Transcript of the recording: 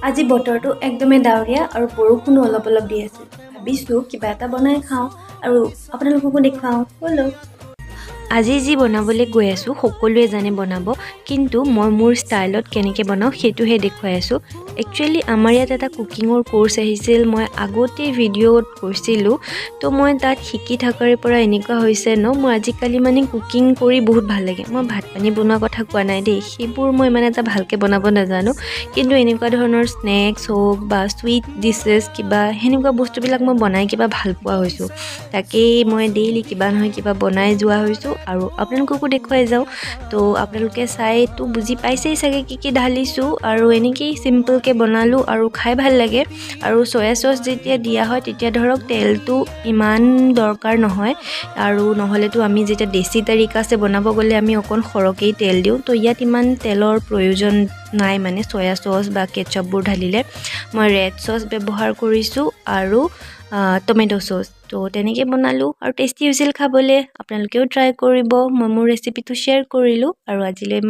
আজি বতৰটো একদমেই ডাৱৰীয়া আৰু বৰষুণো অলপ অলপ দি আছে। ভাবিছোঁ কিবা এটা বনাই খাওঁ আৰু আপোনালোককো দেখুৱাওঁ। ব'লক। আজি যি বনাবলৈ গৈ আছোঁ সকলোৱে জানে বনাব, কিন্তু মই মোৰ ষ্টাইলত কেনেকৈ বনাওঁ সেইটোহে দেখুৱাই আছোঁ। একচুৱেলি আমাৰ ইয়াত এটা কুকিঙৰ কোৰ্চ আহিছিল, মই আগতে ভিডিঅ'ত কৰিছিলোঁ, তো মই তাত শিকি থকাৰে পৰা এনেকুৱা হৈছে মই আজিকালি কুকিং কৰি বহুত ভাল লাগে। মই ভাত পানী বনোৱা কথা কোৱা নাই দেই, সেইবোৰ মই ইমান এটা ভালকৈ বনাব নাজানো, কিন্তু এনেকুৱা ধৰণৰ স্নেক্স হওক বা চুইট ডিছেছ কিবা সেনেকুৱা বস্তুবিলাক মই বনাই কিবা ভাল পোৱা হৈছোঁ। তাকেই মই ডেইলি কিবা নহয় কিবা বনাই যোৱা হৈছোঁ আৰু আপোনালোককো দেখুৱাই যাওঁ। তো আপোনালোকে চাইতো বুজি পাইছেই চাগে কি ঢালিছোঁ, আৰু এনেকেই চিম্পলকৈ বনালোঁ আৰু খাই ভাল লাগে। আৰু চয়া চচ যেতিয়া দিয়া হয় তেতিয়া ধৰক তেলটো ইমান দৰকাৰ নহয়, আৰু নহ'লেতো আমি যেতিয়া দেশী তাৰিকাছে বনাব গ'লে আমি অকণ সৰহকেই তেল দিওঁ, তো ইয়াত ইমান তেলৰ প্ৰয়োজন নাই চয়া চচ বা কেটচাপবোৰ ঢালিলে। মই ৰেড চচ ব্যৱহাৰ কৰিছোঁ আৰু টমেট' চচ। তো তেনেকৈ বনালোঁ আৰু টেষ্টি হৈছিল খাবলৈ। আপোনালোকেও ট্ৰাই কৰিব। মই মোৰ ৰেচিপিটো শ্বেয়াৰ কৰিলোঁ আৰু আজিলৈ